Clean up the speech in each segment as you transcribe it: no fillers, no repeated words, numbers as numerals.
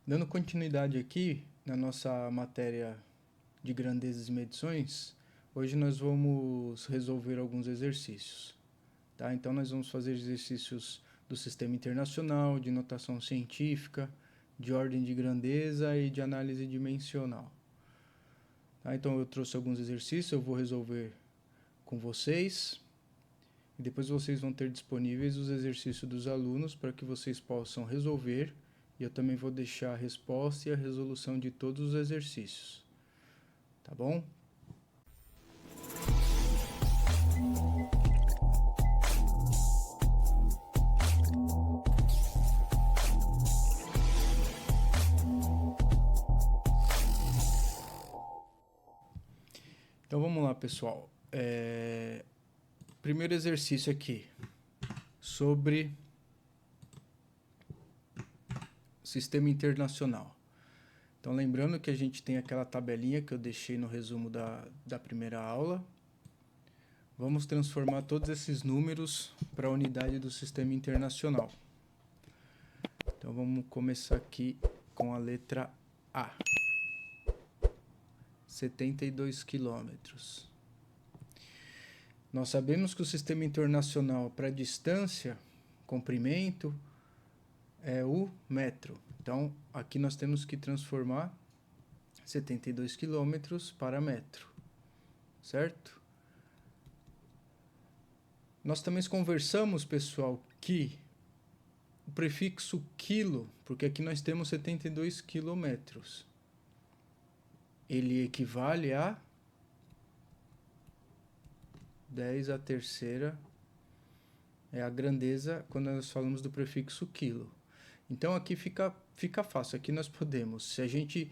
Dando continuidade aqui na nossa matéria de grandezas e medições, hoje nós vamos resolver alguns exercícios. Tá? Então nós vamos fazer exercícios do sistema internacional, de notação científica, de ordem de grandeza e de análise dimensional. Tá? Então eu trouxe alguns exercícios, eu vou resolver com vocês. E depois vocês vão ter disponíveis os exercícios dos alunos para que vocês possam resolver. E eu também vou deixar a resposta e a resolução de todos os exercícios. Tá bom? Então vamos lá, pessoal. Primeiro exercício aqui sobre sistema internacional. Então lembrando que a gente tem aquela tabelinha que eu deixei no resumo da primeira aula. Vamos transformar todos esses números para a unidade do sistema internacional. Então vamos começar aqui com a letra A. 72 quilômetros. Nós sabemos que o sistema internacional para distância, comprimento, é o metro. Então, aqui nós temos que transformar 72 quilômetros para metro, certo? Nós também conversamos, pessoal, que o prefixo quilo, porque aqui nós temos 72 quilômetros, ele equivale a 10 à terceira, é a grandeza quando nós falamos do prefixo quilo. Então aqui fica fácil, aqui nós podemos, se a gente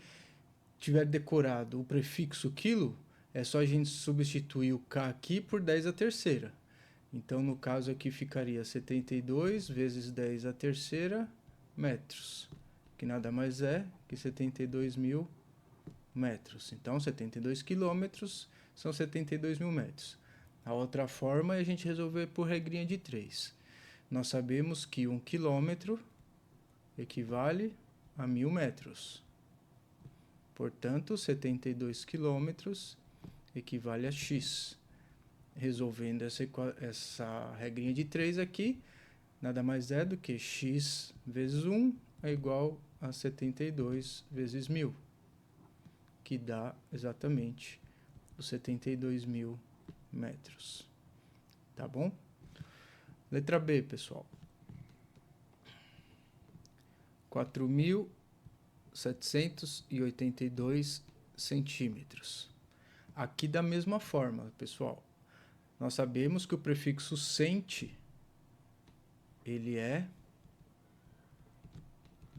tiver decorado o prefixo quilo, é só a gente substituir o K aqui por 10 à terceira. Então no caso aqui ficaria 72 vezes 10 à terceira metros, que nada mais é que 72 mil metros. Então 72 quilômetros são 72 mil metros. A outra forma é a gente resolver por regrinha de 3. Nós sabemos que 1 quilômetro equivale a 1000 metros. Portanto, 72 quilômetros equivale a x. Resolvendo essa regrinha de 3 aqui, nada mais é do que x vezes 1 é igual a 72 vezes 1000, que dá exatamente os 72 mil metros. Tá bom? Letra B, pessoal. 4.782 centímetros. Aqui da mesma forma, pessoal. Nós sabemos que o prefixo centi, ele é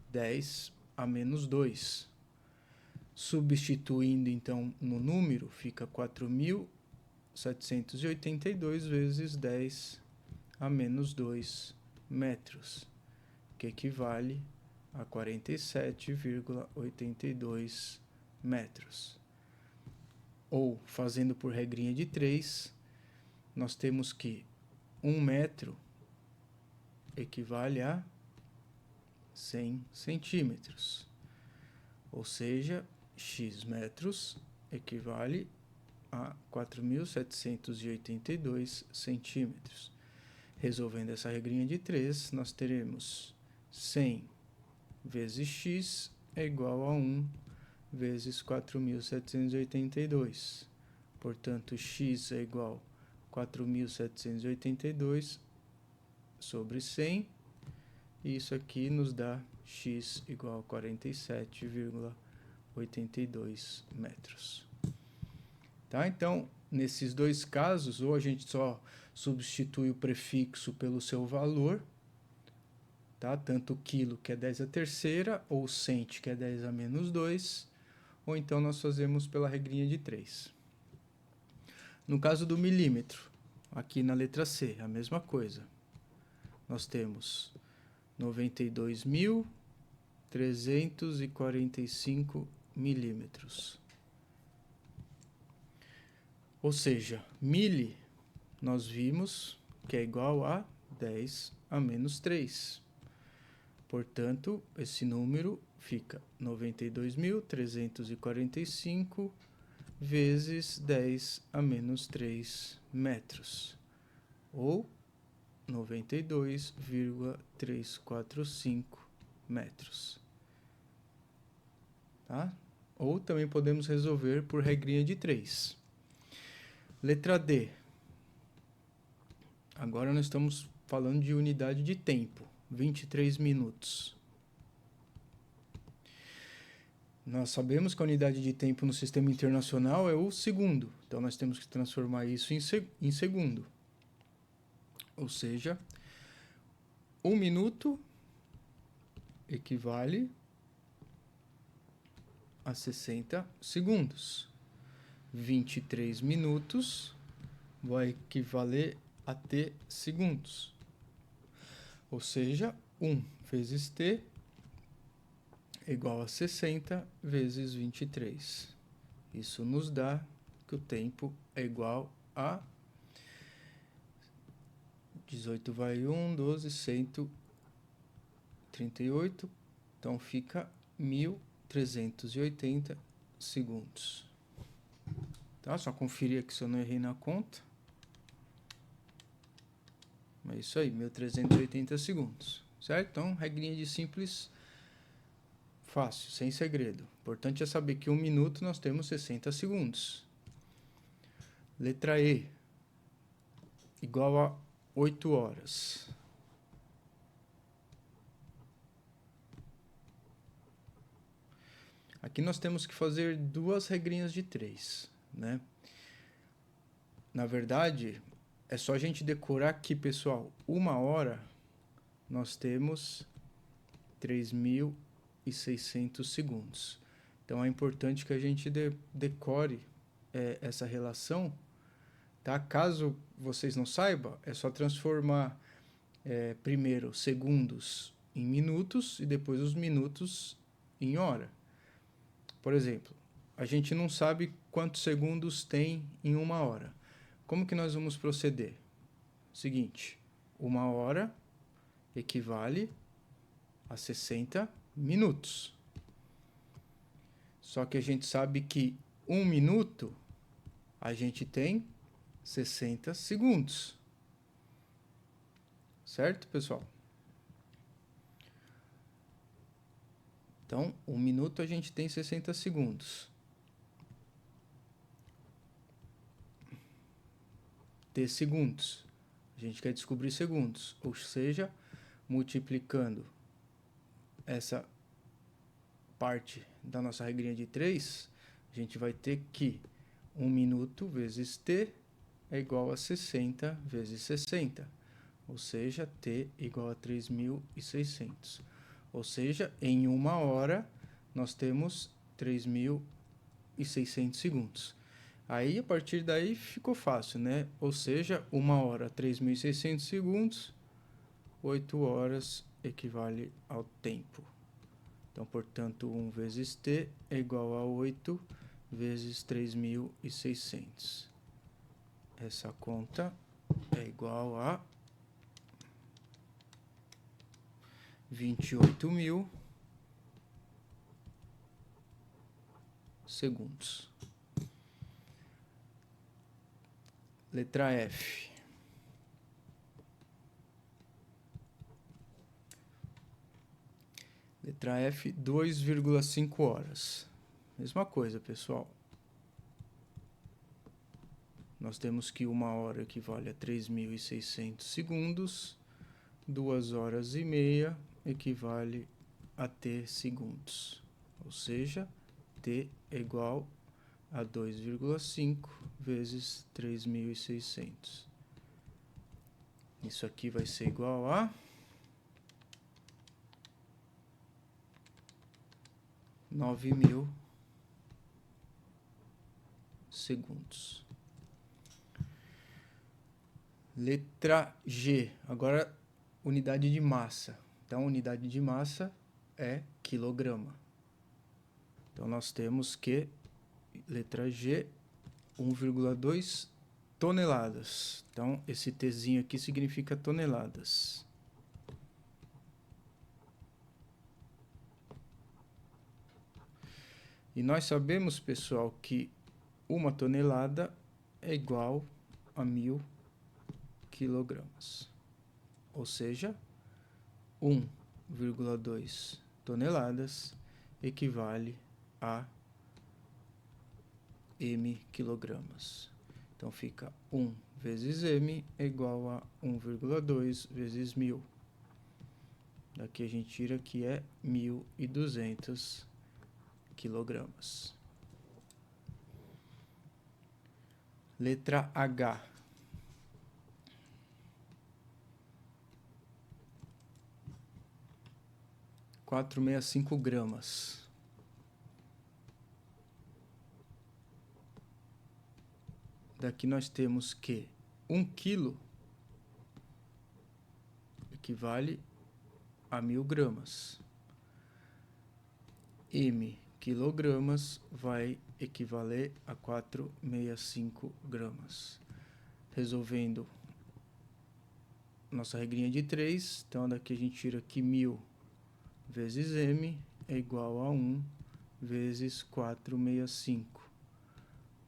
10 a menos 2. Substituindo, então, no número, fica 4.782 vezes 10 a menos 2 metros, que equivale a 47,82 metros. Ou, fazendo por regrinha de 3, nós temos que 1 metro equivale a 100 centímetros. Ou seja, x metros equivale a 4.782 centímetros. Resolvendo essa regrinha de 3, nós teremos 100 vezes x é igual a 1 vezes 4.782. Portanto, x é igual a 4.782 sobre 100. E isso aqui nos dá x igual a 47,82 metros. Tá? Então, nesses dois casos, ou a gente só substitui o prefixo pelo seu valor, tá? Tanto o quilo, que é 10 à terceira, ou o centi, que é 10 a menos 2, ou então nós fazemos pela regrinha de 3. No caso do milímetro, aqui na letra C, a mesma coisa. Nós temos 92.345 milímetros. Ou seja, mili nós vimos que é igual a 10 a menos 3. Portanto, esse número fica 92.345 vezes 10 a menos 3 metros, ou 92,345 metros. Tá? Ou também podemos resolver por regrinha de 3. Letra D. Agora nós estamos falando de unidade de tempo, 23 minutos. Nós sabemos que a unidade de tempo no sistema internacional é o segundo, então nós temos que transformar isso em segundo. Ou seja, 1 minuto equivale a 60 segundos. 23 minutos vai equivaler a t segundos. Ou seja, 1 vezes t é igual a 60 vezes 23. Isso nos dá que o tempo é igual a 18 vai 1, 12, 138. Então fica 1.380 segundos. Tá? Só conferir aqui se eu não errei na conta. É isso aí, 1.380 segundos. Certo? Então, regrinha de simples, fácil, sem segredo. Importante é saber que 1 minuto nós temos 60 segundos. Letra E. Igual a 8 horas. Aqui nós temos que fazer duas regrinhas de 3, né? Na verdade, é só a gente decorar aqui, pessoal. 1 hora, nós temos 3.600 segundos. Então, é importante que a gente decore essa relação, tá? Caso vocês não saibam, é só transformar primeiro segundos em minutos e depois os minutos em hora. Por exemplo, a gente não sabe quantos segundos tem em 1 hora. Como que nós vamos proceder? Seguinte, 1 hora equivale a 60 minutos. Só que a gente sabe que 1 minuto a gente tem 60 segundos. Certo, pessoal? Então, 1 minuto a gente tem 60 segundos. T segundos. A gente quer descobrir segundos. Ou seja, multiplicando essa parte da nossa regrinha de 3, a gente vai ter que 1 minuto vezes t é igual a 60 vezes 60. Ou seja, t igual a 3.600. Ou seja, em 1 hora, nós temos 3.600 segundos. Aí, a partir daí, ficou fácil, né? Ou seja, 1 hora, 3.600 segundos, 8 horas equivale ao tempo. Então, portanto, 1 vezes t é igual a 8 vezes 3.600. Essa conta é igual a 28.000 segundos. Letra F. Letra F, 2,5 horas. Mesma coisa, pessoal. Nós temos que 1 hora equivale a 3.600 segundos. 2 horas e meia equivale a t segundos. Ou seja, t é igual a 2,5 vezes 3.600. Isso aqui vai ser igual a 9.000 segundos. Letra G. Agora, unidade de massa. Então, unidade de massa é quilograma. Então, nós temos que, letra G, 1,2 toneladas. Então, esse Tzinho aqui significa toneladas. E nós sabemos, pessoal, que 1 tonelada é igual a 1.000 quilogramas. Ou seja, 1,2 toneladas equivale a m quilogramas. Então fica 1 vezes m é igual a 1,2 vezes 1.000. Daqui a gente tira que é 1.200 quilogramas. Letra H. – 465 gramas. Daqui nós temos que 1 quilo equivale a 1.000 gramas. M quilogramas vai equivaler a 465 gramas. Resolvendo nossa regrinha de 3, então daqui a gente tira que 1.000 vezes m é igual a 1 vezes 465.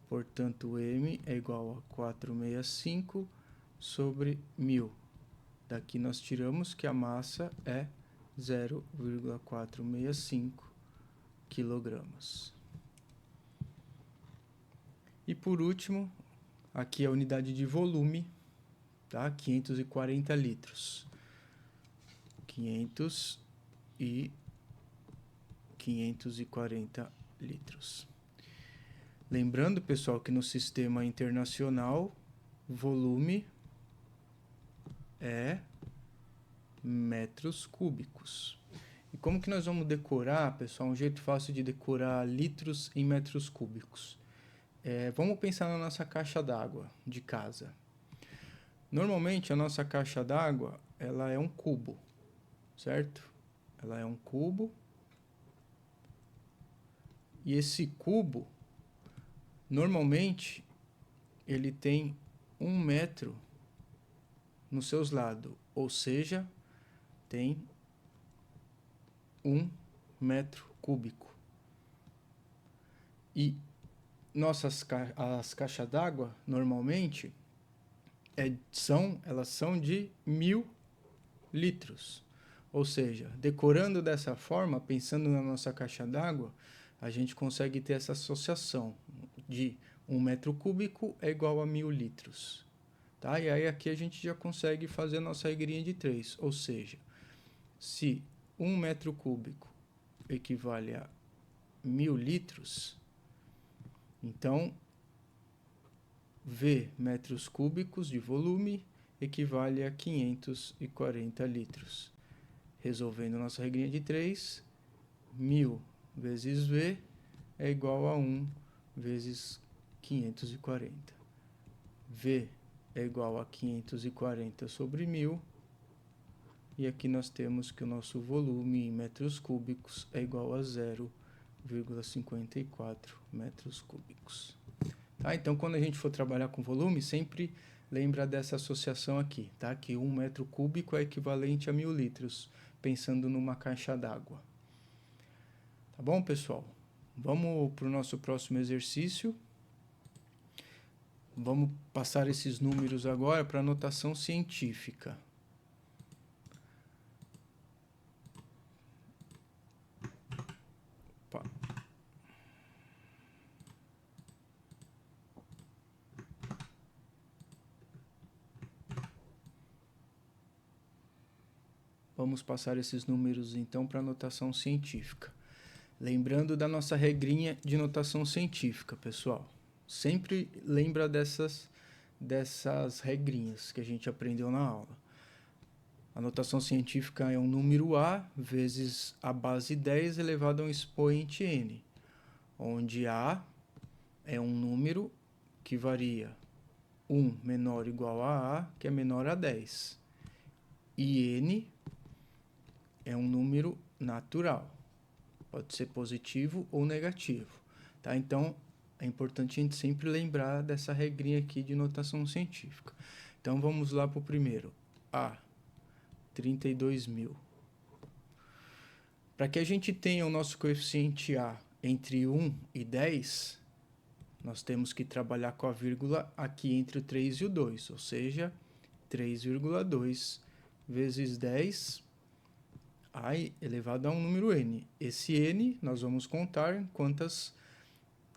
Portanto, m é igual a 465 sobre 1.000. Daqui nós tiramos que a massa é 0,465 quilogramas. E por último, aqui a unidade de volume, tá? 540 litros. 540 litros. Lembrando, pessoal, que no sistema internacional, volume é metros cúbicos. E como que nós vamos decorar, pessoal? Um jeito fácil de decorar litros em metros cúbicos. Vamos pensar na nossa caixa d'água de casa. Normalmente, a nossa caixa d'água, ela é um cubo, certo? Ela é um cubo. E esse cubo, normalmente, ele tem 1 metro nos seus lados, ou seja, tem 1 metro cúbico. E as caixas d'água, normalmente, elas são de 1.000 litros. Ou seja, decorando dessa forma, pensando na nossa caixa d'água, a gente consegue ter essa associação de 1 metro cúbico é igual a 1.000 litros. Tá? E aí aqui a gente já consegue fazer a nossa regrinha de 3. Ou seja, se 1 metro cúbico equivale a 1.000 litros, então V metros cúbicos de volume equivale a 540 litros. Resolvendo nossa regrinha de 3, 1.000 vezes V é igual a 1 vezes 540. V é igual a 540 sobre 1.000. E aqui nós temos que o nosso volume em metros cúbicos é igual a 0,54 metros cúbicos. Tá? Então, quando a gente for trabalhar com volume, sempre lembra dessa associação aqui, tá? Que 1 metro cúbico é equivalente a 1.000 litros, pensando numa caixa d'água. Tá bom, pessoal? Vamos para o nosso próximo exercício. Vamos passar esses números agora para a notação científica. Opa. Vamos passar esses números então para a notação científica. Lembrando da nossa regrinha de notação científica, pessoal. Sempre lembra dessas regrinhas que a gente aprendeu na aula. A notação científica é um número A vezes a base 10 elevado a um expoente n, onde A é um número que varia 1 menor ou igual a que é menor a 10. E n é um número natural. Pode ser positivo ou negativo. Tá? Então, é importante a gente sempre lembrar dessa regrinha aqui de notação científica. Então, vamos lá para o primeiro. A, 32.000. Para que a gente tenha o nosso coeficiente A entre 1 e 10, nós temos que trabalhar com a vírgula aqui entre o 3 e o 2, ou seja, 3,2 vezes 10 elevado a um número n. Esse n nós vamos contar quantas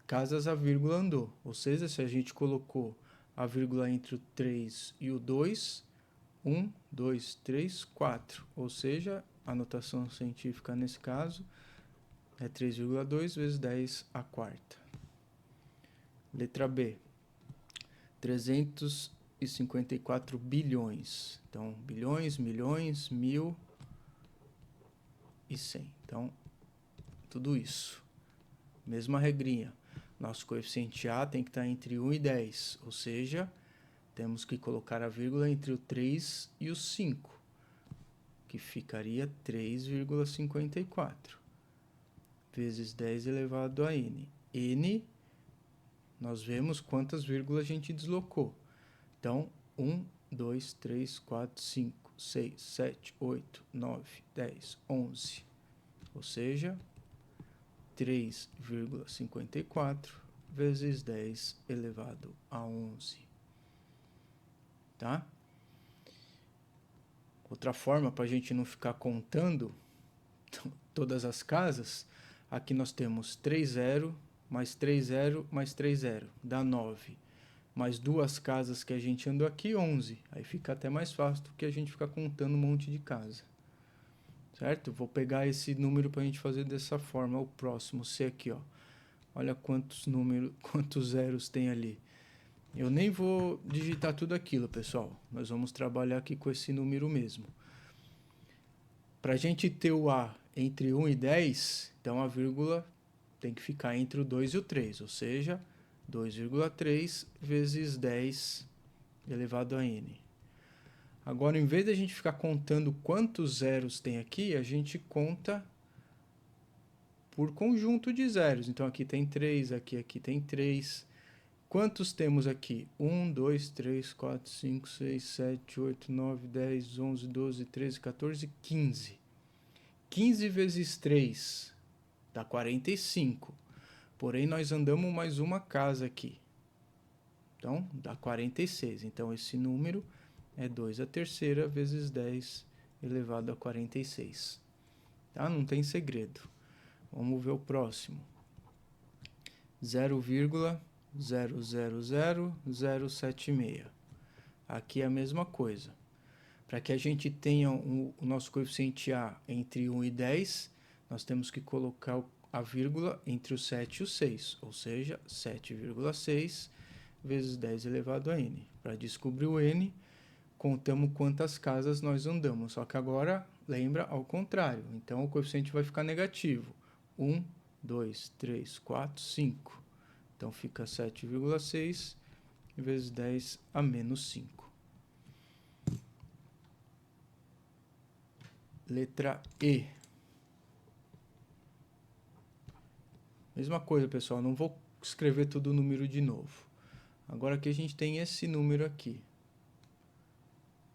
casas a vírgula andou, ou seja, se a gente colocou a vírgula entre o 3 e o 2, 1, 2, 3, 4, ou seja, a notação científica nesse caso é 3,2 vezes 10 à quarta. Letra B, 354 bilhões. Então, bilhões, milhões, mil e 100. Então, tudo isso. Mesma regrinha. Nosso coeficiente A tem que estar entre 1 e 10, ou seja, temos que colocar a vírgula entre o 3 e o 5, que ficaria 3,54 vezes 10 elevado a n. N, nós vemos quantas vírgulas a gente deslocou. Então, 1, 2, 3, 4, 5, 6, 7, 8, 9, 10, 11. Ou seja, 3,54 vezes 10 elevado a 11. Tá? Outra forma, para a gente não ficar contando todas as casas, aqui nós temos 3 0, mais 3 0, mais 3 0, dá 9. Mais duas casas que a gente andou aqui, 11. Aí fica até mais fácil do que a gente ficar contando um monte de casa. Certo? Vou pegar esse número para a gente fazer dessa forma, o próximo, C aqui, ó. Olha quantos números, quantos zeros tem ali. Eu nem vou digitar tudo aquilo, pessoal. Nós vamos trabalhar aqui com esse número mesmo. Para a gente ter o A entre 1 e 10, então a vírgula tem que ficar entre o 2 e o 3, ou seja, 2,3 vezes 10 elevado a n. Agora, em vez de a gente ficar contando quantos zeros tem aqui, a gente conta por conjunto de zeros. Então, aqui tem 3, aqui tem 3. Quantos temos aqui? 1, 2, 3, 4, 5, 6, 7, 8, 9, 10, 11, 12, 13, 14, 15. 15 vezes 3 dá 45. Porém, nós andamos mais uma casa aqui. Então, dá 46. Então, esse número é 2 à terceira vezes 10 elevado a 46. Tá? Não tem segredo. Vamos ver o próximo. 0,000076. Aqui é a mesma coisa. Para que a gente tenha o nosso coeficiente A entre 1 e 10, nós temos que colocar a vírgula entre o 7 e o 6, ou seja, 7,6 vezes 10 elevado a n. Para descobrir o n, contamos quantas casas nós andamos, só que agora, lembra, ao contrário. Então, o coeficiente vai ficar negativo. 1, 2, 3, 4, 5. Então, fica 7,6 vezes 10 a menos 5. Letra E. Mesma coisa, pessoal. Não vou escrever todo o número de novo. Agora aqui a gente tem esse número aqui.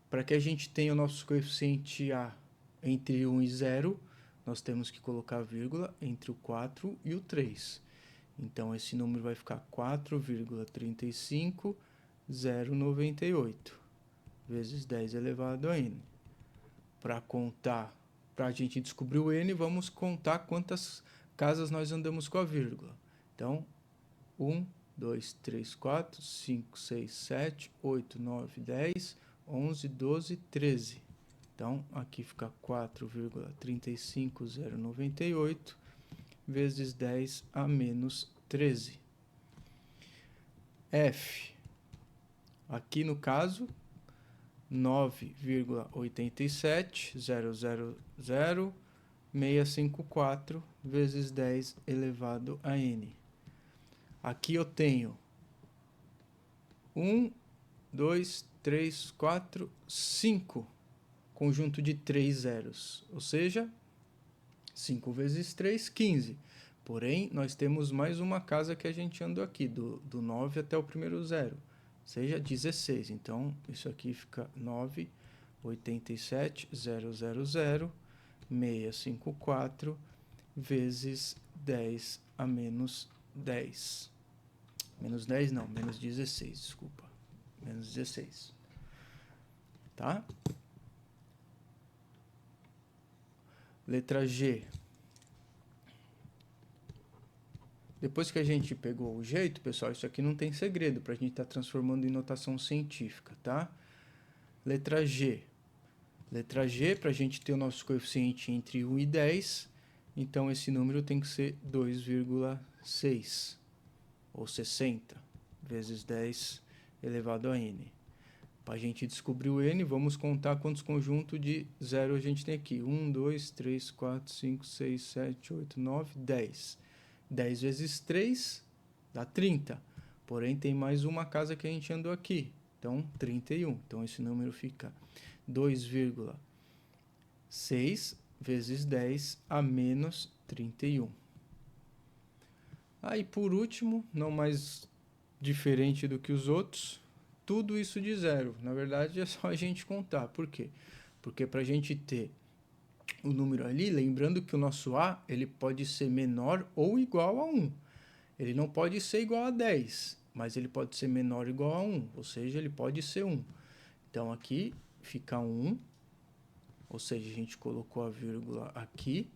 Para que a gente tenha o nosso coeficiente A entre 1 e 0, nós temos que colocar a vírgula entre o 4 e o 3. Então, esse número vai ficar 4,35098 vezes 10 elevado a n. Para contar, para a gente descobrir o n, vamos contar quantas casas nós andamos com a vírgula. Então, 1, 2, 3, 4, 5, 6, 7, 8, 9, 10, 11, 12, 13. Então, aqui fica 4,35098 vezes 10 a menos 13. F. Aqui no caso, 9,870000654 vezes 10 elevado a n. Aqui eu tenho 1, 2, 3, 4, 5 conjunto de 3 zeros, ou seja, 5 vezes 3, 15. Porém, nós temos mais uma casa que a gente andou aqui, do 9 até o primeiro zero, seja 16. Então, isso aqui fica 9,870000654 vezes 10 a menos 10. Menos 10 não, menos 16, desculpa. Menos 16. Tá? Letra G. Depois que a gente pegou o jeito, pessoal, isso aqui não tem segredo para a gente estar transformando em notação científica, tá? Letra G. Letra G, para a gente ter o nosso coeficiente entre 1 e 10, então esse número tem que ser 2,6, ou 60, vezes 10 elevado a n. Para a gente descobrir o n, vamos contar quantos conjuntos de zero a gente tem aqui. 1, 2, 3, 4, 5, 6, 7, 8, 9, 10. 10 vezes 3 dá 30. Porém, tem mais uma casa que a gente andou aqui. Então, 31. Então, esse número fica 2,6 vezes 10 a menos 31. Aí, por último, não mais diferente do que os outros, tudo isso de zero. Na verdade, é só a gente contar. Por quê? Porque para a gente ter o número ali, lembrando que o nosso A ele pode ser menor ou igual a 1. Ele não pode ser igual a 10, mas ele pode ser menor ou igual a 1, ou seja, ele pode ser 1. Então, aqui fica 1, ou seja, a gente colocou a vírgula aqui,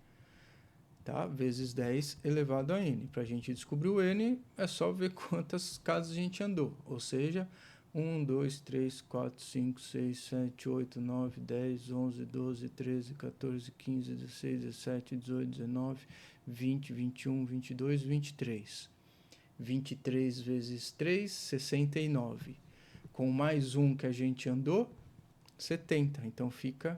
tá? Vezes 10 elevado a n. Para a gente descobrir o n, é só ver quantas casas a gente andou, ou seja, 1, 2, 3, 4, 5, 6, 7, 8, 9, 10, 11, 12, 13, 14, 15, 16, 17, 18, 19, 20, 21, 22, 23. 23 vezes 3, 69. Com mais 1 que a gente andou, 70. Então, fica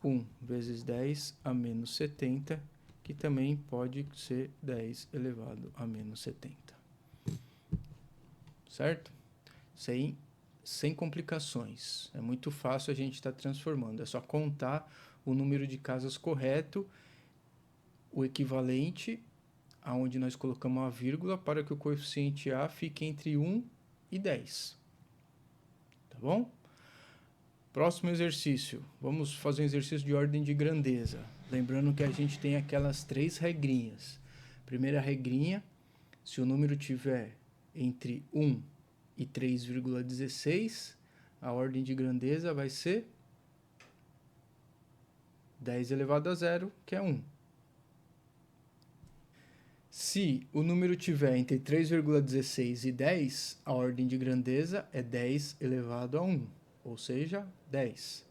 1 vezes 10 a menos 70, que também pode ser 10 elevado a menos 70. Certo? Sem complicações. É muito fácil a gente estar transformando. É só contar o número de casas correto, o equivalente, aonde nós colocamos a vírgula, para que o coeficiente A fique entre 1 e 10. Tá bom? Próximo exercício. Vamos fazer um exercício de ordem de grandeza. Lembrando que a gente tem aquelas 3 regrinhas. Primeira regrinha, se o número tiver entre 1 e 3,16, a ordem de grandeza vai ser 10 elevado a 0, que é 1. Se o número tiver entre 3,16 e 10, a ordem de grandeza é 10 elevado a 1, ou seja, 10.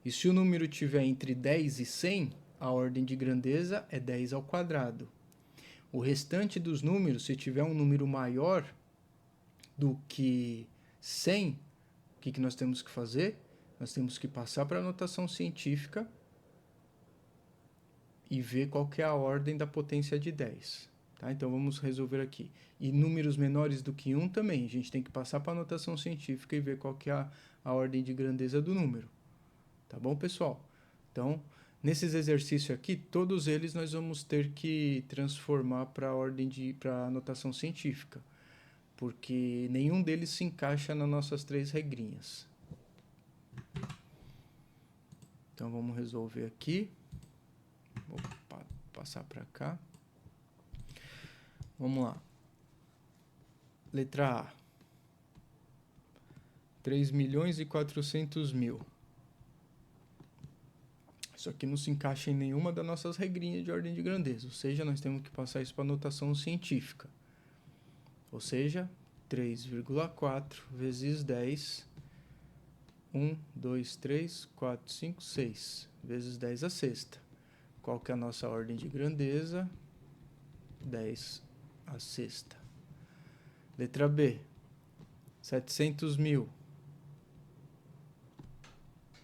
E se o número tiver entre 10 e 100, a ordem de grandeza é 10 ao quadrado. O restante dos números, se tiver um número maior do que 100, o que nós temos que fazer? Nós temos que passar para a notação científica e ver qual que é a ordem da potência de 10. Tá? Então, vamos resolver aqui. E números menores do que 1 também. A gente tem que passar para a notação científica e ver qual que é a ordem de grandeza do número. Tá bom, pessoal? Então, nesses exercícios aqui, todos eles nós vamos ter que transformar para a notação científica, porque nenhum deles se encaixa nas nossas 3 regrinhas. Então, vamos resolver aqui. Vou passar para cá. Vamos lá. Letra A. 3.400.000. Isso aqui não se encaixa em nenhuma das nossas regrinhas de ordem de grandeza, ou seja, nós temos que passar isso para a notação científica. Ou seja, 3,4 vezes 10, 1, 2, 3, 4, 5, 6, vezes 10 a sexta. Qual que é a nossa ordem de grandeza? 10 a sexta. Letra B, 700.000.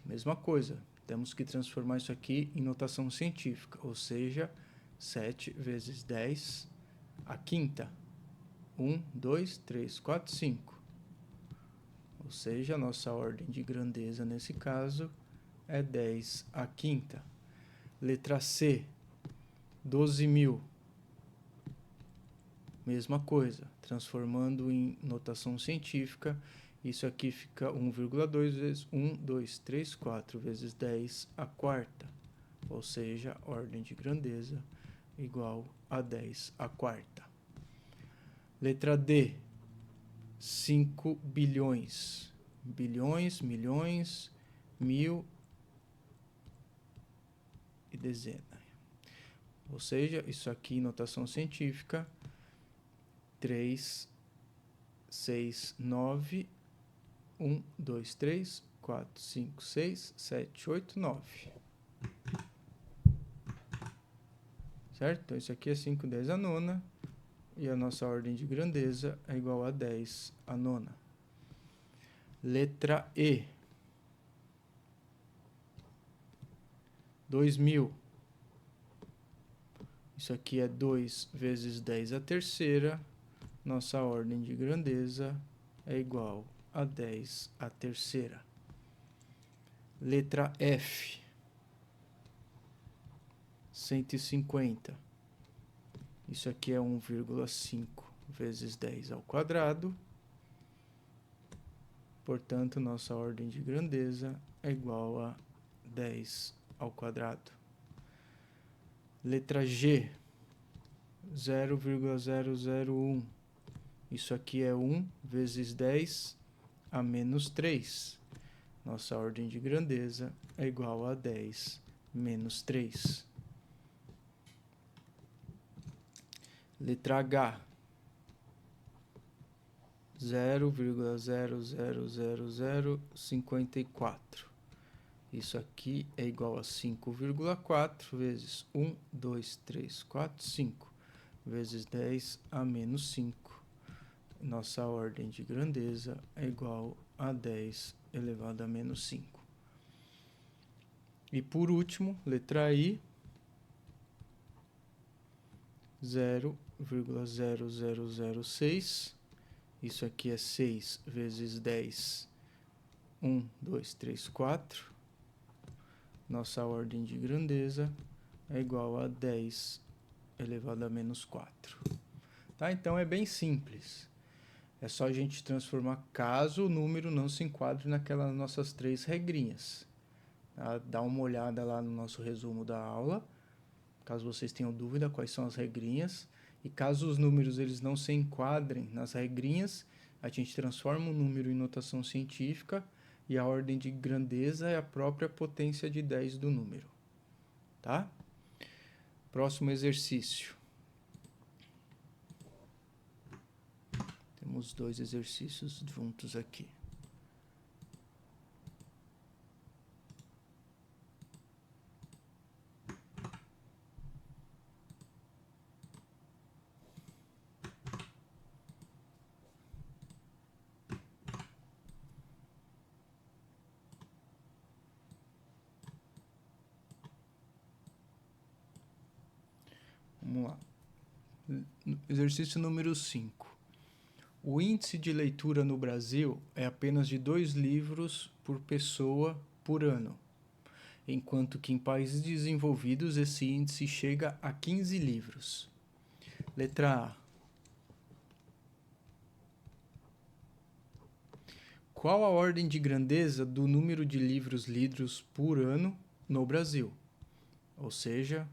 Mesma coisa, temos que transformar isso aqui em notação científica, ou seja, 7 vezes 10 a quinta. 1, 2, 3, 4, 5. Ou seja, a nossa ordem de grandeza nesse caso é 10 a quinta. Letra C, 12.000. Mesma coisa, transformando em notação científica, isso aqui fica 1,2 vezes 1, 2, 3, 4 vezes 10 a quarta. Ou seja, ordem de grandeza igual a 10 à quarta. Letra D, 5 bilhões. Bilhões, milhões, mil e dezena. Ou seja, isso aqui em notação científica, 3, 6, 9, 1, 2, 3, 4, 5, 6, 7, 8, 9. Certo? Então, isso aqui é 5, 10 a nona. E a nossa ordem de grandeza é igual a 10 a nona. Letra E. 2000. Isso aqui é 2 vezes 10 a terceira. Nossa ordem de grandeza é igual a 10 a terceira. Letra F. 150. Isso aqui é 1,5 vezes 10 ao quadrado. Portanto, nossa ordem de grandeza é igual a 10 ao quadrado. Letra G. 0,001. Isso aqui é 1 vezes 10 a menos 3. Nossa ordem de grandeza é igual a 10 menos 3. Letra H. 0,00054. Isso aqui é igual a 5,4 vezes 1, 2, 3, 4, 5. Vezes 10 a menos 5. Nossa ordem de grandeza é igual a 10 elevado a menos 5. E por último, letra I, 0,0006. Isso aqui é 6 vezes 10, 1, 2, 3, 4. Nossa ordem de grandeza é igual a 10 elevado a menos 4. Tá? Então é bem simples. É só a gente transformar caso o número não se enquadre naquelas nossas 3 regrinhas. Tá? Dá uma olhada lá no nosso resumo da aula, caso vocês tenham dúvida quais são as regrinhas. E caso os números eles não se enquadrem nas regrinhas, a gente transforma o número em notação científica e a ordem de grandeza é a própria potência de 10 do número. Tá? Próximo exercício. Temos 2 exercícios juntos aqui. Vamos lá. Exercício número 5. O índice de leitura no Brasil é apenas de 2 livros por pessoa por ano, enquanto que em países desenvolvidos esse índice chega a 15 livros. Letra A. Qual a ordem de grandeza do número de livros lidos por ano no Brasil? Ou seja,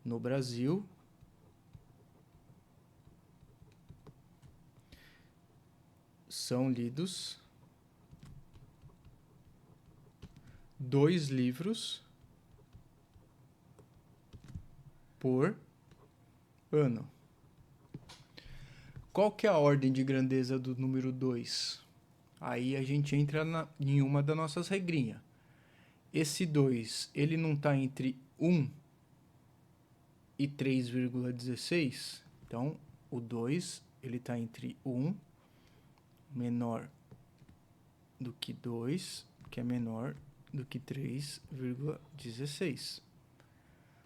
no Brasil, são lidos 2 livros por ano. Qual que é a ordem de grandeza do número 2? Aí a gente entra em uma das nossas regrinhas. Esse 2, ele não está entre 1 e 3,16? Então, o 2, ele está entre 1 menor do que 2, que é menor do que 3,16.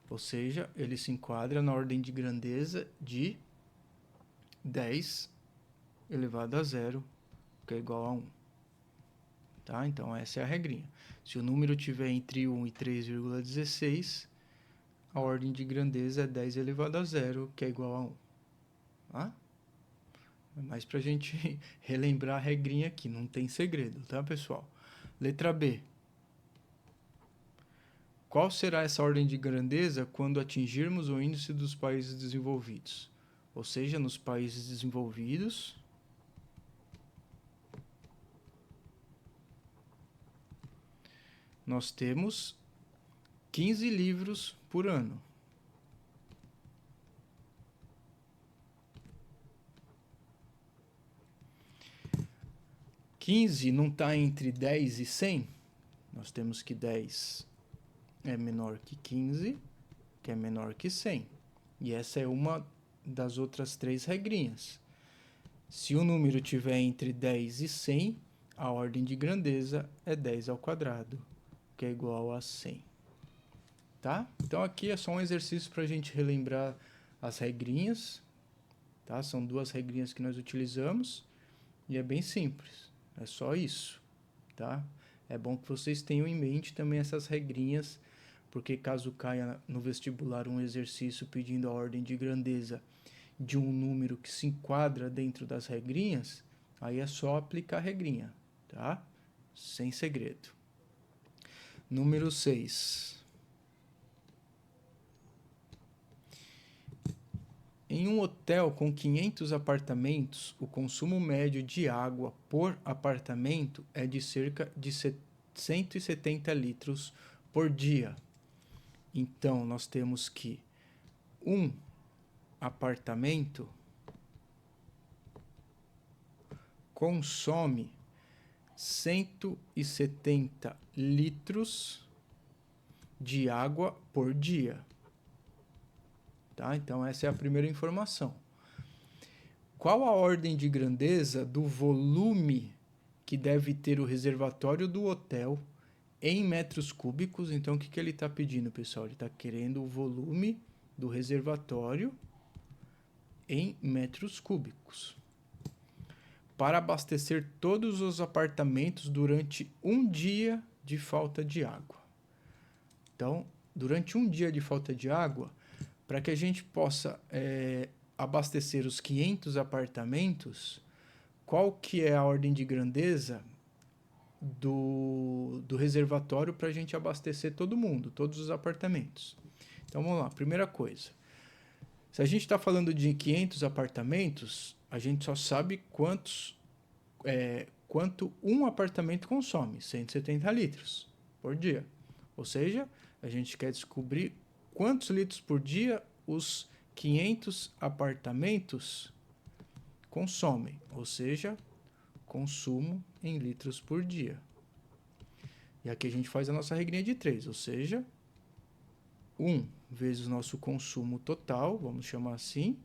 Ou seja, ele se enquadra na ordem de grandeza de 10 elevado a 0, que é igual a 1. Tá? Então, essa é a regrinha. Se o número estiver entre 1 e 3,16, a ordem de grandeza é 10 elevado a 0, que é igual a 1. Tá? Mas para a gente relembrar a regrinha aqui, não tem segredo, tá, pessoal? Letra B. Qual será essa ordem de grandeza quando atingirmos o índice dos países desenvolvidos? Ou seja, nos países desenvolvidos, nós temos 15 livros por ano. (15) não está entre 10 e 100? Nós temos que 10 é menor que 15, que é menor que 100. E essa é uma das outras 3 regrinhas. Se o número estiver entre 10 e 100, a ordem de grandeza é 10 ao quadrado, que é igual a 100. Tá? Então aqui é só um exercício para a gente relembrar as regrinhas. Tá? São 2 regrinhas que nós utilizamos e é bem simples. É só isso. Tá? É bom que vocês tenham em mente também essas regrinhas, porque caso caia no vestibular um exercício pedindo a ordem de grandeza de um número que se enquadra dentro das regrinhas, aí é só aplicar a regrinha, tá? Sem segredo. Número 6. Em um hotel com 500 apartamentos, o consumo médio de água por apartamento é de cerca de 170 litros por dia. Então, nós temos que um apartamento consome 170 litros de água por dia. Tá? Então, essa é a primeira informação. Qual a ordem de grandeza do volume que deve ter o reservatório do hotel em metros cúbicos? Então, o que ele está pedindo, pessoal? Ele está querendo o volume do reservatório em metros cúbicos para abastecer todos os apartamentos durante um dia de falta de água. Então, durante um dia de falta de água, para que a gente possa abastecer os 500 apartamentos, qual que é a ordem de grandeza do reservatório para a gente abastecer todo mundo, todos os apartamentos? Então, vamos lá. Primeira coisa. Se a gente está falando de 500 apartamentos, a gente só sabe quanto um apartamento consome, 170 litros por dia. Ou seja, a gente quer descobrir quantos litros por dia os 500 apartamentos consomem, ou seja, consumo em litros por dia. E aqui a gente faz a nossa regrinha de 3, ou seja, 1 vezes o nosso consumo total, vamos chamar assim,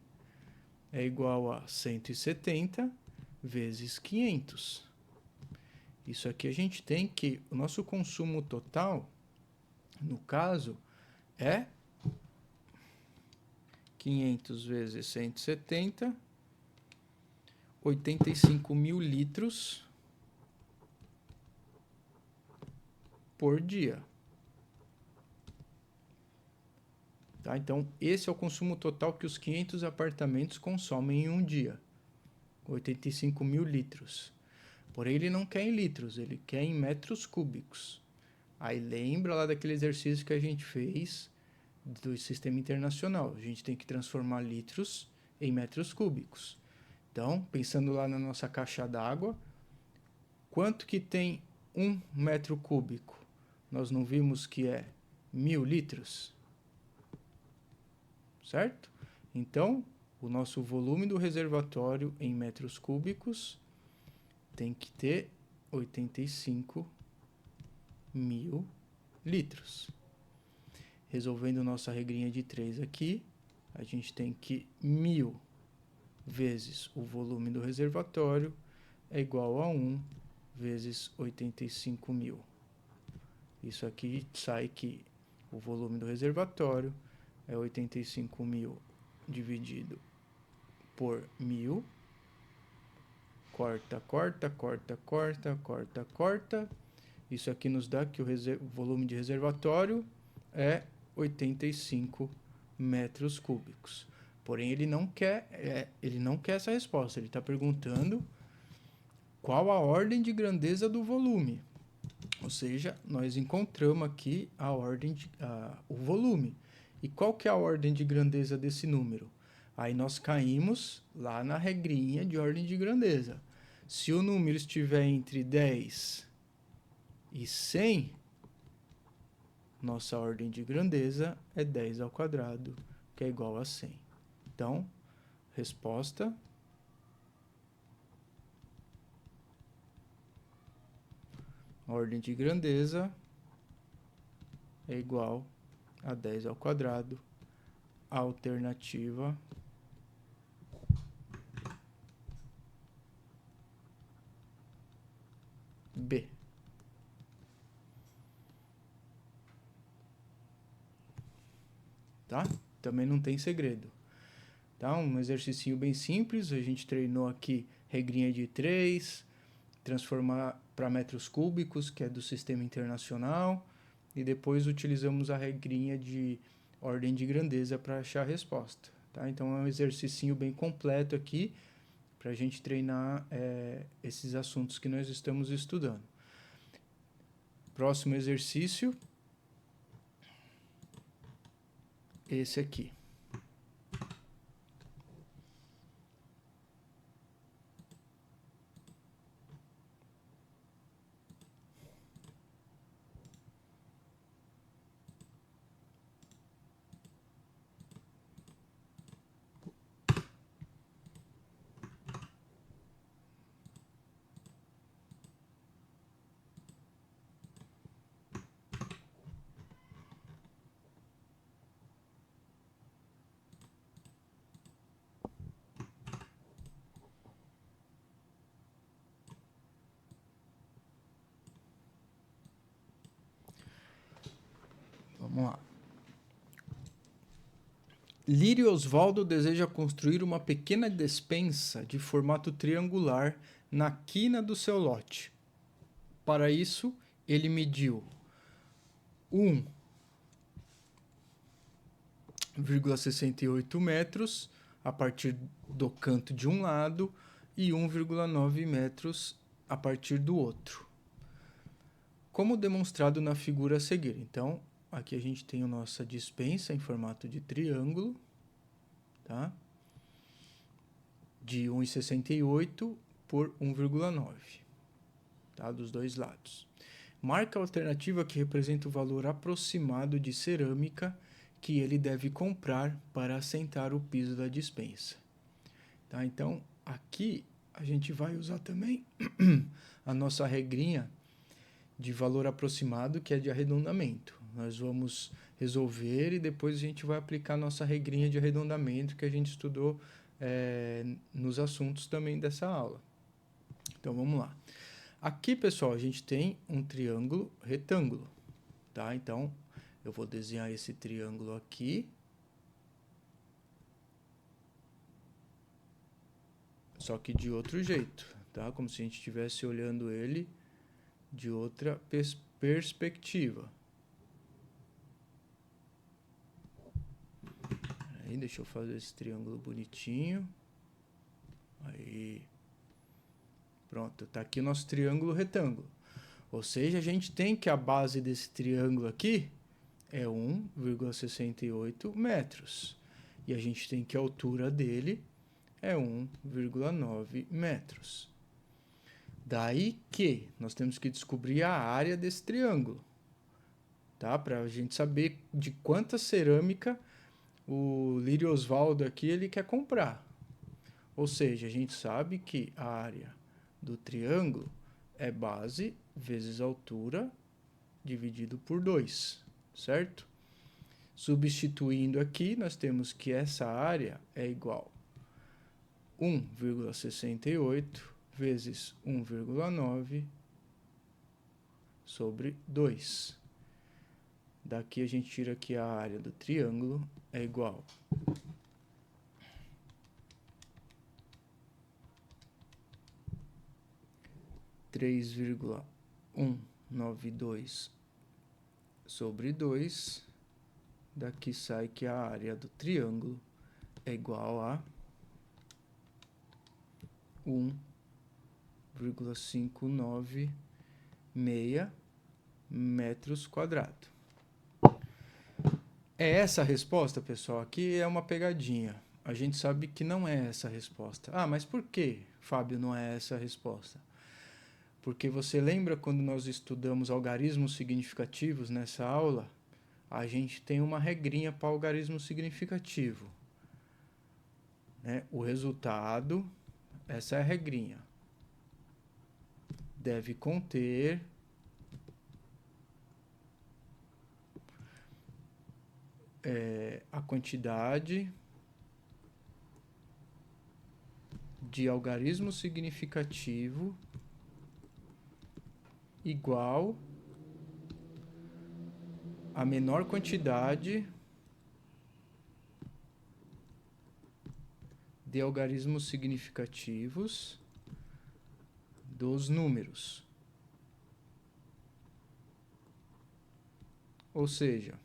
é igual a 170 vezes 500. Isso aqui a gente tem que o nosso consumo total, no caso, é 500 vezes 170, 85 mil litros por dia. Tá? Então, esse é o consumo total que os 500 apartamentos consomem em um dia. 85 mil litros. Porém, ele não quer em litros, ele quer em metros cúbicos. Aí lembra lá daquele exercício que a gente fez do sistema internacional. A gente tem que transformar litros em metros cúbicos. Então, pensando lá na nossa caixa d'água, quanto que tem 1 metro cúbico? Nós não vimos que é 1000 litros? Certo? Então, o nosso volume do reservatório em metros cúbicos tem que ter 85 mil litros. Resolvendo nossa regrinha de 3 aqui, a gente tem que 1000 vezes o volume do reservatório é igual a 1 vezes 85 mil. Isso aqui sai que o volume do reservatório é 85 mil dividido por 1000. Corta, corta, corta, corta, corta, corta. Isso aqui nos dá que o volume de reservatório é 85 metros cúbicos. Porém, ele não quer essa resposta. Ele está perguntando qual a ordem de grandeza do volume. Ou seja, nós encontramos aqui o volume. E qual que é a ordem de grandeza desse número? Aí nós caímos lá na regrinha de ordem de grandeza. Se o número estiver entre 10 e 100, nossa ordem de grandeza é 10 ao quadrado, que é igual a 100. Então, resposta: ordem de grandeza é igual a 10 ao quadrado. Alternativa B. Tá? Também não tem segredo. Tá? Um exercício bem simples. A gente treinou aqui regrinha de 3, transformar para metros cúbicos, que é do sistema internacional, e depois utilizamos a regrinha de ordem de grandeza para achar a resposta. Tá? Então é um exercício bem completo aqui para a gente treinar esses assuntos que nós estamos estudando. Próximo exercício, esse aqui. Vamos lá. Lírio Osvaldo deseja construir uma pequena despensa de formato triangular na quina do seu lote. Para isso, ele mediu 1,68 metros a partir do canto de um lado e 1,9 metros a partir do outro, como demonstrado na figura a seguir. Então, aqui a gente tem a nossa despensa em formato de triângulo, tá? De 1,68 por 1,9, tá? Dos dois lados. Marca a alternativa que representa o valor aproximado de cerâmica que ele deve comprar para assentar o piso da despensa. Tá? Então, aqui a gente vai usar também a nossa regrinha de valor aproximado, que é de arredondamento. Nós vamos resolver e depois a gente vai aplicar a nossa regrinha de arredondamento que a gente estudou nos assuntos também dessa aula. Então, vamos lá. Aqui, pessoal, a gente tem um triângulo retângulo, tá? Então, eu vou desenhar esse triângulo aqui. Só que de outro jeito, tá? Como se a gente estivesse olhando ele de outra perspectiva. Aí, deixa eu fazer esse triângulo bonitinho. Aí. Pronto, tá aqui o nosso triângulo retângulo. Ou seja, a gente tem que a base desse triângulo aqui é 1,68 metros. E a gente tem que a altura dele é 1,9 metros. Daí que nós temos que descobrir a área desse triângulo, tá? Para a gente saber de quanta cerâmica o Lírio Osvaldo aqui ele quer comprar. Ou seja, a gente sabe que a área do triângulo é base vezes altura dividido por 2, certo? Substituindo aqui, nós temos que essa área é igual a 1,68 vezes 1,9 sobre 2. Daqui a gente tira que a área do triângulo é igual a 3,192 sobre 2. Daqui sai que a área do triângulo é igual a 1,596 metros quadrados. É essa a resposta, pessoal? Aqui é uma pegadinha. A gente sabe que não é essa a resposta. Ah, mas por que, Fábio, não é essa a resposta? Porque você lembra quando nós estudamos algarismos significativos nessa aula? A gente tem uma regrinha para algarismo significativo, né? O resultado, essa é a regrinha, deve conter a quantidade de algarismo significativo igual a menor quantidade de algarismos significativos dos números. Ou seja,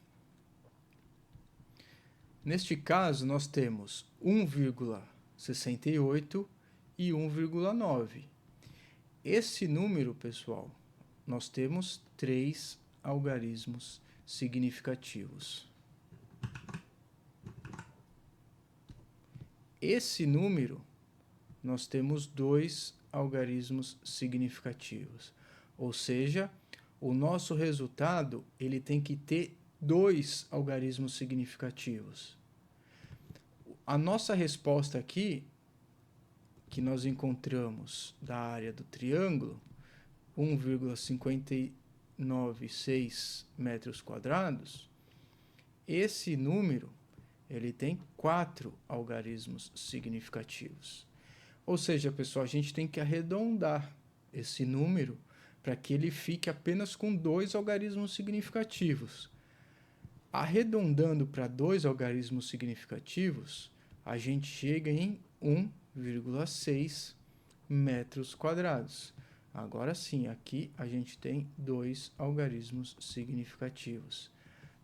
neste caso nós temos 1,68 e 1,9. Esse número, pessoal, nós temos 3 algarismos significativos. Esse número, nós temos 2 algarismos significativos. Ou seja, o nosso resultado ele tem que ter 2 algarismos significativos. A nossa resposta aqui, que nós encontramos da área do triângulo, 1,596 metros quadrados, esse número ele tem 4 algarismos significativos. Ou seja, pessoal, a gente tem que arredondar esse número para que ele fique apenas com 2 algarismos significativos. Arredondando para 2 algarismos significativos, a gente chega em 1,6 metros quadrados. Agora sim, aqui a gente tem 2 algarismos significativos.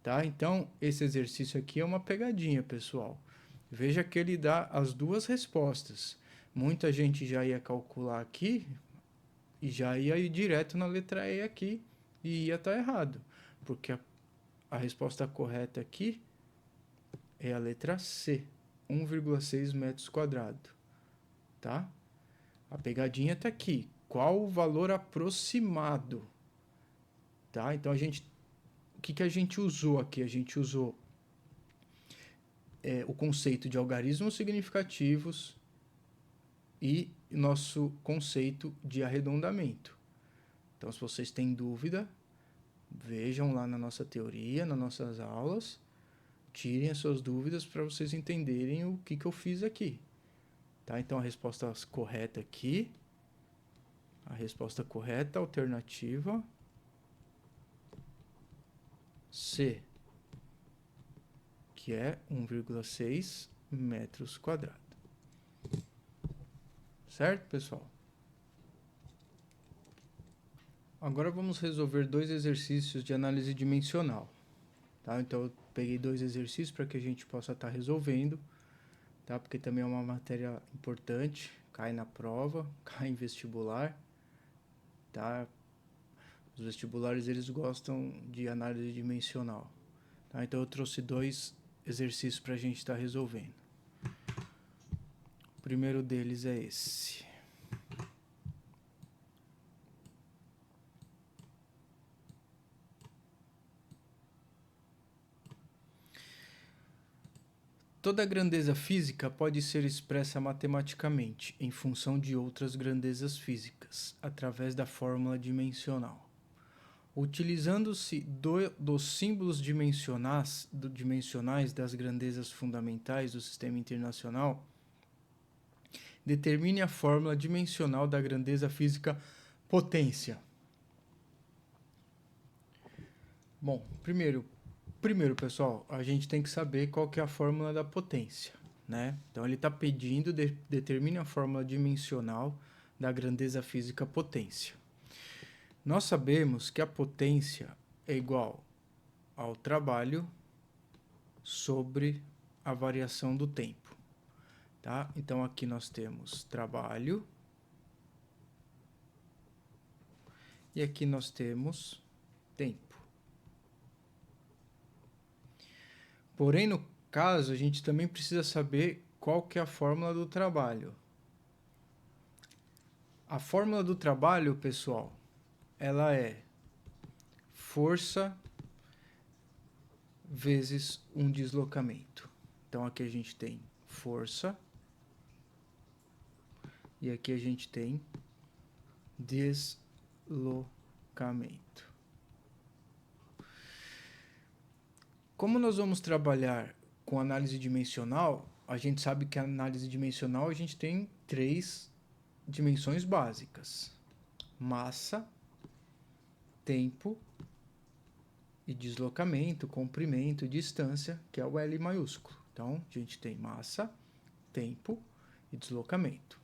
Tá? Então, esse exercício aqui é uma pegadinha, pessoal. Veja que ele dá as duas respostas. Muita gente já ia calcular aqui e já ia ir direto na letra E aqui e ia estar errado. Porque a resposta correta aqui é a letra C, 1,6 metros quadrados. Tá? A pegadinha está aqui. Qual o valor aproximado? Tá? Então, o que a gente usou aqui? A gente usou o conceito de algarismos significativos e nosso conceito de arredondamento. Então, se vocês têm dúvida, vejam lá na nossa teoria, nas nossas aulas, tirem as suas dúvidas para vocês entenderem o que eu fiz aqui. Tá? Então, a resposta correta aqui, a resposta correta, alternativa C, que é 1,6 metros quadrados. Certo, pessoal? Agora vamos resolver 2 exercícios de análise dimensional. Tá? Então, eu peguei 2 exercícios para que a gente possa estar resolvendo, tá? Porque também é uma matéria importante, cai na prova, cai em vestibular. Tá? Os vestibulares eles gostam de análise dimensional. Tá? Então, eu trouxe 2 exercícios para a gente estar resolvendo. O primeiro deles é esse. Toda grandeza física pode ser expressa matematicamente em função de outras grandezas físicas, através da fórmula dimensional. Utilizando-se dos símbolos dimensionais das grandezas fundamentais do sistema internacional, determine a fórmula dimensional da grandeza física potência. Bom, primeiro, pessoal, a gente tem que saber qual que é a fórmula da potência, né? Então, ele está pedindo, determine a fórmula dimensional da grandeza física potência. Nós sabemos que a potência é igual ao trabalho sobre a variação do tempo, tá? Então, aqui nós temos trabalho e aqui nós temos tempo. Porém, no caso, a gente também precisa saber qual que é a fórmula do trabalho. A fórmula do trabalho, pessoal, ela é força vezes um deslocamento. Então aqui a gente tem força e aqui a gente tem deslocamento. Como nós vamos trabalhar com análise dimensional, a gente sabe que a análise dimensional a gente tem 3 dimensões básicas: massa, tempo e deslocamento, comprimento e distância, que é o L maiúsculo. Então, a gente tem massa, tempo e deslocamento.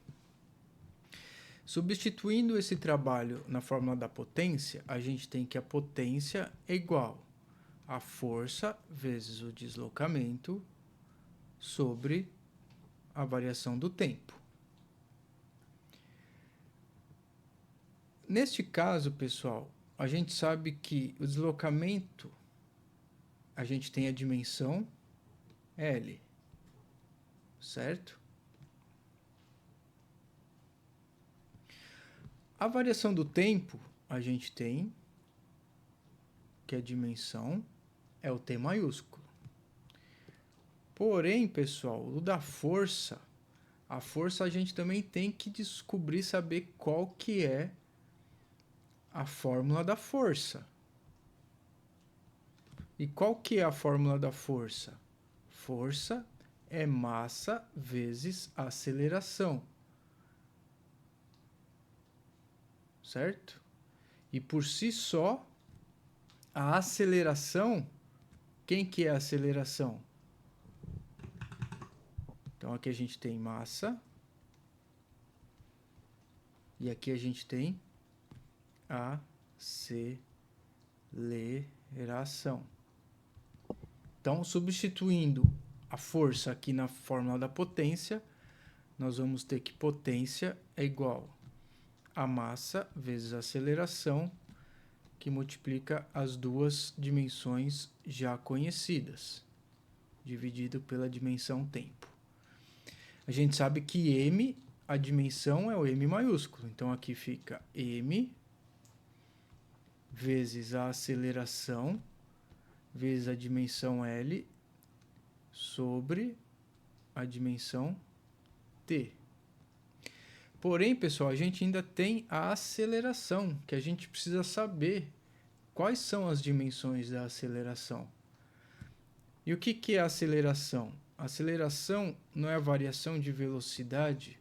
Substituindo esse trabalho na fórmula da potência, a gente tem que a potência é igual a força vezes o deslocamento sobre a variação do tempo. Neste caso, pessoal, a gente sabe que o deslocamento, a gente tem a dimensão L, certo? A variação do tempo, a gente tem que a dimensão é o T maiúsculo. Porém, pessoal, o da força, a força a gente também tem que descobrir, saber qual que é a fórmula da força. E qual que é a fórmula da força? Força é massa vezes aceleração. Certo? E por si só, a aceleração, quem que é a aceleração? Então aqui a gente tem massa e aqui a gente tem aceleração. Então, substituindo a força aqui na fórmula da potência, nós vamos ter que potência é igual a massa vezes a aceleração, que multiplica as duas dimensões já conhecidas, dividido pela dimensão tempo. A gente sabe que m, a dimensão é o m maiúsculo, então aqui fica m vezes a aceleração vezes a dimensão L sobre a dimensão T. Porém, pessoal, a gente ainda tem a aceleração, que a gente precisa saber quais são as dimensões da aceleração. E o que é a aceleração? A aceleração não é a variação de velocidade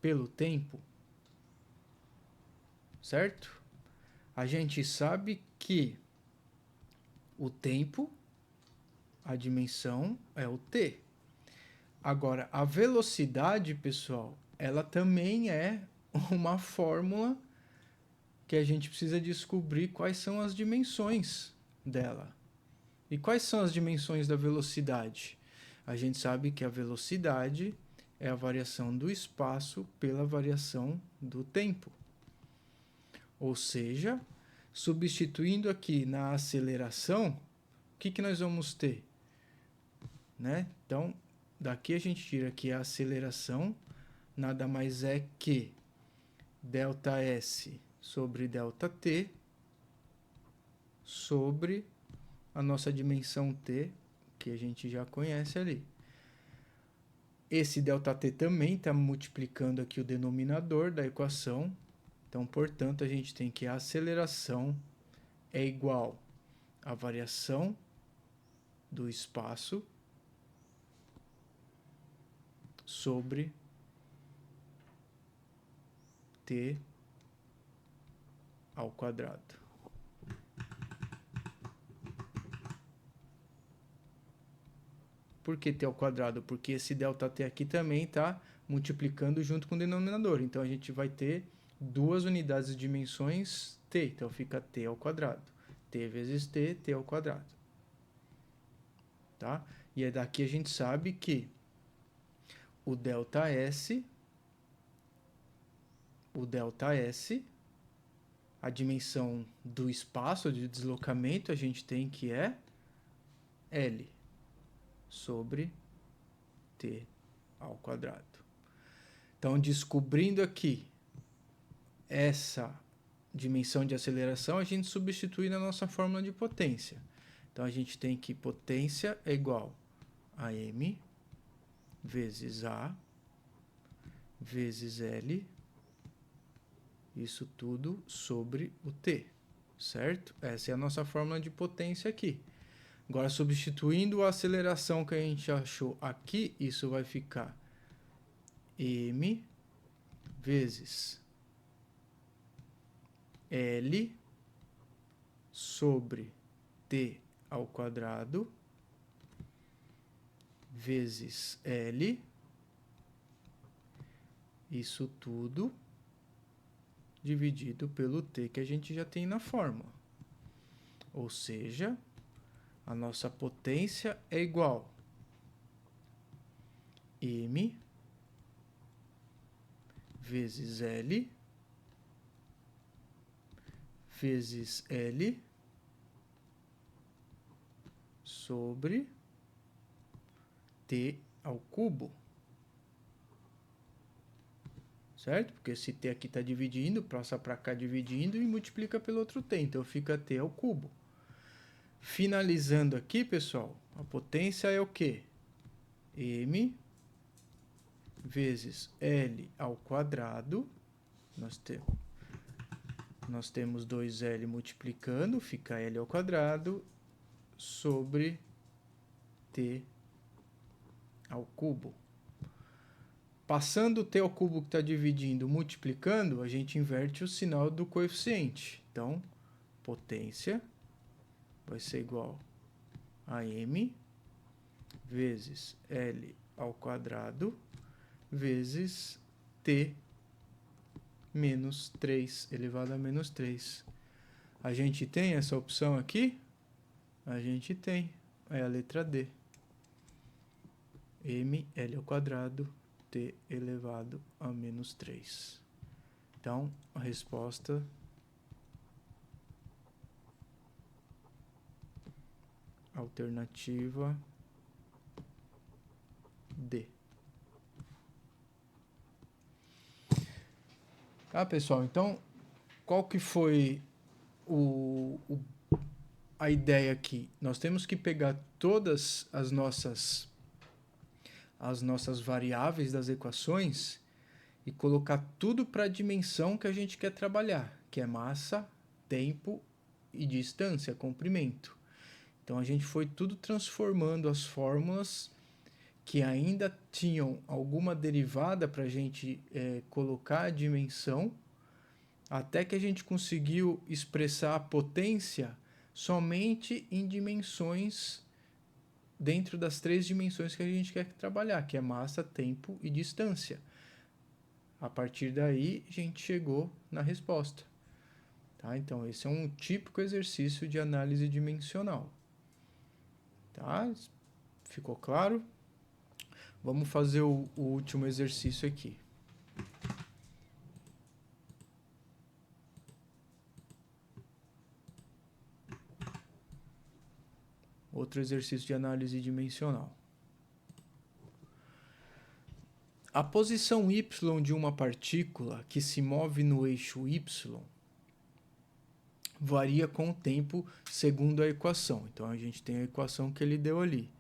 pelo tempo, certo? A gente sabe que o tempo, a dimensão é o t. Agora, a velocidade, pessoal, ela também é uma fórmula que a gente precisa descobrir quais são as dimensões dela. E quais são as dimensões da velocidade? A gente sabe que a velocidade é a variação do espaço pela variação do tempo. Ou seja, substituindo aqui na aceleração, o que nós vamos ter? Né? Então, daqui a gente tira aqui a aceleração, nada mais é que ΔS sobre ΔT sobre a nossa dimensão t, que a gente já conhece ali. Esse ΔT também está multiplicando aqui o denominador da equação. Então, portanto, a gente tem que a aceleração é igual à variação do espaço sobre t ao quadrado. Por que t ao quadrado? Porque esse ΔT aqui também está multiplicando junto com o denominador. Então, a gente vai ter duas unidades de dimensões t. Então, fica t ao quadrado. T vezes t, t ao quadrado. Tá? E é daqui a gente sabe que o ΔS, a dimensão do espaço de deslocamento, a gente tem que é L sobre T ao quadrado. Então, descobrindo aqui essa dimensão de aceleração, a gente substitui na nossa fórmula de potência. Então, a gente tem que potência é igual a m vezes a vezes L, isso tudo sobre o T, certo? Essa é a nossa fórmula de potência aqui. Agora, substituindo a aceleração que a gente achou aqui, isso vai ficar m vezes L sobre T ao quadrado vezes L, isso tudo dividido pelo T que a gente já tem na fórmula. Ou seja, a nossa potência é igual m vezes L vezes L sobre T ao cubo. Certo? Porque esse T aqui está dividindo, passa para cá dividindo e multiplica pelo outro T. Então, fica T ao cubo. Finalizando aqui, pessoal, a potência é o quê? M vezes L ao quadrado. Nós temos 2L multiplicando, fica L ao quadrado sobre T ao cubo. Passando o T ao cubo que está dividindo, multiplicando, a gente inverte o sinal do coeficiente. Então, potência vai ser igual a m vezes L ao quadrado vezes T menos 3 elevado a menos 3. A gente tem essa opção aqui? A gente tem. É a letra D. mL ao quadrado T elevado a menos 3. Então, a resposta alternativa D. Tá, pessoal? Então, qual que foi a ideia aqui? Nós temos que pegar todas as nossas variáveis das equações e colocar tudo para a dimensão que a gente quer trabalhar, que é massa, tempo e distância, comprimento. Então, a gente foi tudo transformando as fórmulas que ainda tinham alguma derivada para a gente colocar a dimensão, até que a gente conseguiu expressar a potência somente em dimensões, dentro das 3 dimensões que a gente quer trabalhar, que é massa, tempo e distância. A partir daí, a gente chegou na resposta. Tá? Então, esse é um típico exercício de análise dimensional. Tá? Ficou claro? Vamos fazer o último exercício aqui. Outro exercício de análise dimensional. A posição y de uma partícula que se move no eixo y varia com o tempo segundo a equação. Então, a gente tem a equação que ele deu ali.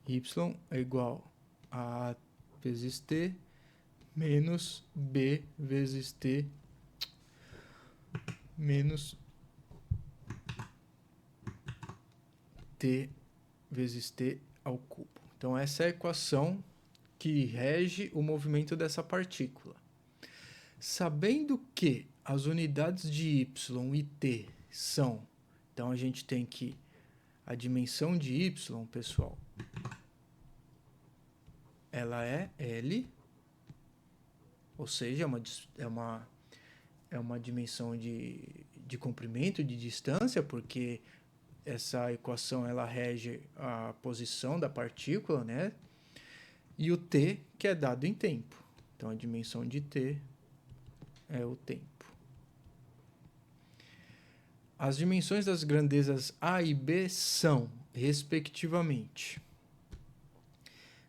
Y é igual a vezes t menos b vezes t menos t vezes t ao cubo. Então, essa é a equação que rege o movimento dessa partícula. Sabendo que as unidades de y e t são, então a gente tem que a dimensão de y, pessoal, ela é L, ou seja, é uma dimensão de comprimento, de distância, porque essa equação ela rege a posição da partícula, né? E o t, que é dado em tempo. Então, a dimensão de t é o tempo. as dimensões das grandezas A e B são, respectivamente.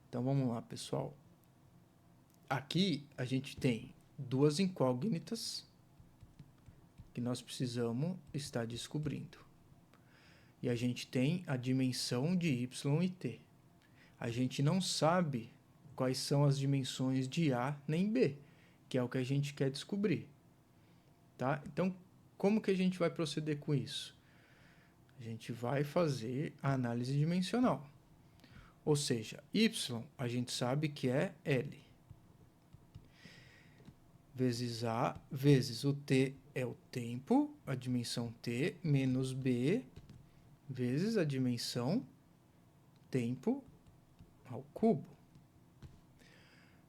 Então vamos lá, pessoal. Aqui a gente tem duas incógnitas que nós precisamos estar descobrindo. E a gente tem a dimensão de y e t. A gente não sabe quais são as dimensões de A nem B, que é o que a gente quer descobrir. Tá? Então, como que a gente vai proceder com isso? A gente vai fazer a análise dimensional. Ou seja, y a gente sabe que é L. Vezes A, vezes o t é o tempo, a dimensão t, menos b, vezes a dimensão tempo ao cubo.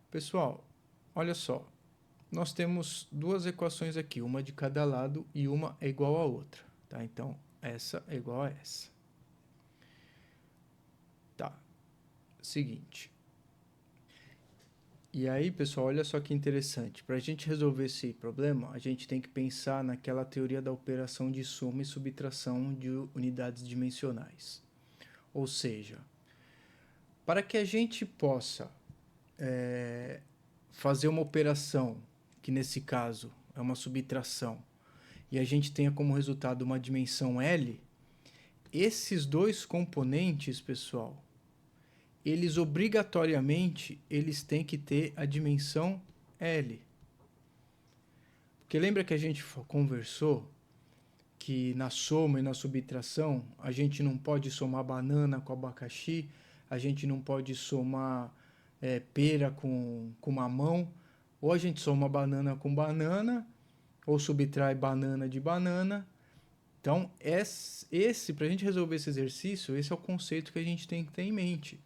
Pessoal, olha só. Nós temos duas equações aqui, uma de cada lado e uma é igual à outra. Tá? Então, essa é igual a essa. Tá. Seguinte. E aí, pessoal, olha só que interessante. Para a gente resolver esse problema, a gente tem que pensar naquela teoria da operação de soma e subtração de unidades dimensionais. Ou seja, para que a gente possa fazer uma operação, que nesse caso é uma subtração, e a gente tenha como resultado uma dimensão L, esses dois componentes, pessoal, eles obrigatoriamente têm que ter a dimensão L. Porque lembra que a gente conversou que na soma e na subtração a gente não pode somar banana com abacaxi, a gente não pode somar pera com mamão, ou a gente soma banana com banana, ou subtrai banana de banana. Então, para a gente resolver esse exercício, esse é o conceito que a gente tem que ter em mente.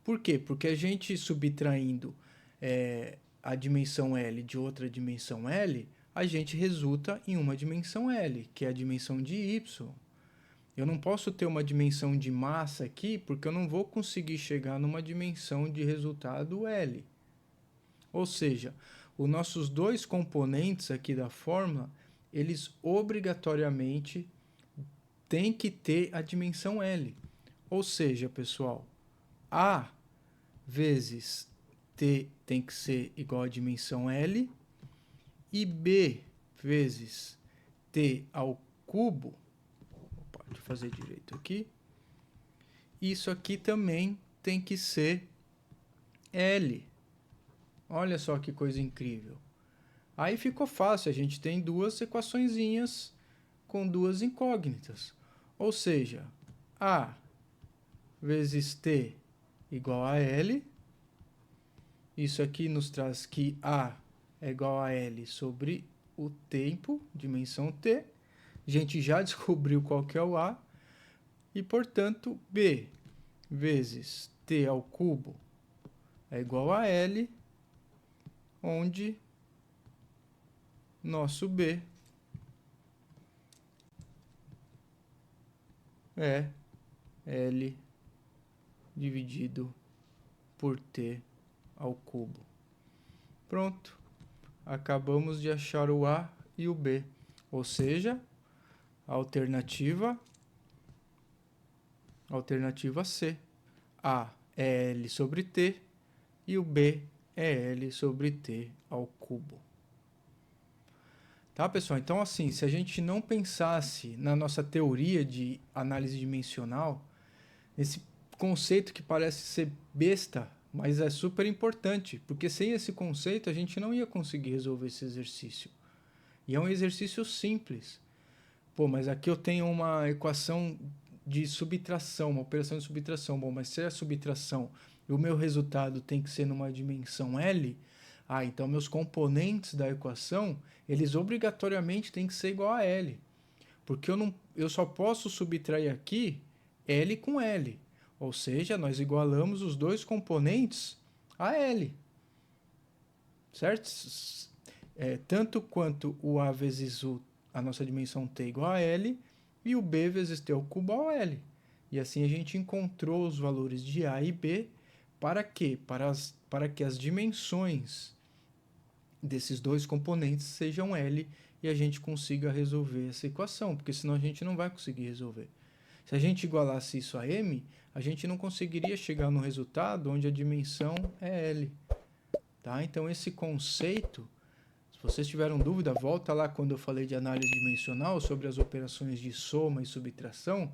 Por quê? Porque a gente subtraindo a dimensão L de outra dimensão L, a gente resulta em uma dimensão L, que é a dimensão de Y. Eu não posso ter uma dimensão de massa aqui, porque eu não vou conseguir chegar numa dimensão de resultado L. Ou seja, os nossos dois componentes aqui da fórmula, eles obrigatoriamente têm que ter a dimensão L. Ou seja, pessoal, A vezes T tem que ser igual à dimensão L e B vezes T ao cubo, deixa eu fazer direito aqui, isso aqui também tem que ser L. Olha só que coisa incrível. Aí ficou fácil, a gente tem duas equaçõezinhas com duas incógnitas. Ou seja, A vezes T igual a L. Isso aqui nos traz que A é igual a L sobre o tempo, dimensão T. A gente já descobriu qual que é o A. E, portanto, B vezes T ao cubo é igual a L, onde nosso B é L dividido por T ao cubo. Pronto. Acabamos de achar o A e o B. Ou seja, a alternativa C. A é L sobre T e o B é L sobre T ao cubo. Tá, pessoal? Então, assim, se a gente não pensasse na nossa teoria de análise dimensional, esse conceito que parece ser besta, mas é super importante, porque sem esse conceito a gente não ia conseguir resolver esse exercício. E é um exercício simples. Pô, mas aqui eu tenho uma equação de subtração, uma operação de subtração. Bom, mas se é a subtração e o meu resultado tem que ser numa dimensão L, então meus componentes da equação, eles obrigatoriamente têm que ser igual a L. Porque eu só posso subtrair aqui L com L. Ou seja, nós igualamos os dois componentes a L. Certo? Tanto quanto o A vezes a nossa dimensão T igual a L e o B vezes T ao cubo igual a L. E assim a gente encontrou os valores de A e B. Para quê? Para que as dimensões desses dois componentes sejam L e a gente consiga resolver essa equação, porque senão a gente não vai conseguir resolver. Se a gente igualasse isso a m, a gente não conseguiria chegar no resultado onde a dimensão é L. Tá? Então esse conceito, se vocês tiveram dúvida, volta lá quando eu falei de análise dimensional sobre as operações de soma e subtração,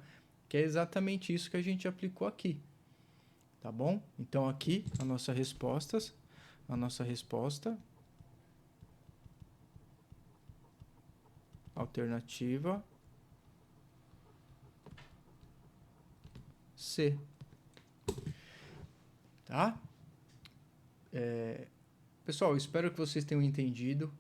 que é exatamente isso que a gente aplicou aqui. Tá bom? Então aqui a nossa resposta alternativa C. Tá? Pessoal, espero que vocês tenham entendido.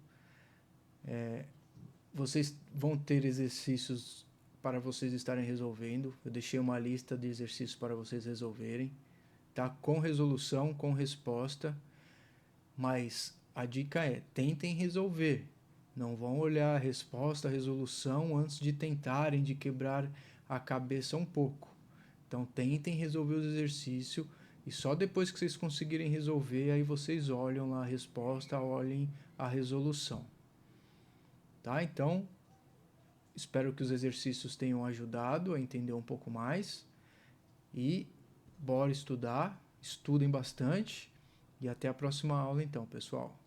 Vocês vão ter exercícios para vocês estarem resolvendo. Eu deixei uma lista de exercícios para vocês resolverem, tá? Com resolução, com resposta. Mas a dica é, tentem resolver. Não vão olhar a resposta, a resolução antes de tentarem, de quebrar a cabeça um pouco. Então tentem resolver os exercícios e só depois que vocês conseguirem resolver, aí vocês olham lá a resposta, olhem a resolução. Tá? Então, espero que os exercícios tenham ajudado a entender um pouco mais. E bora estudar, estudem bastante. E até a próxima aula então, pessoal.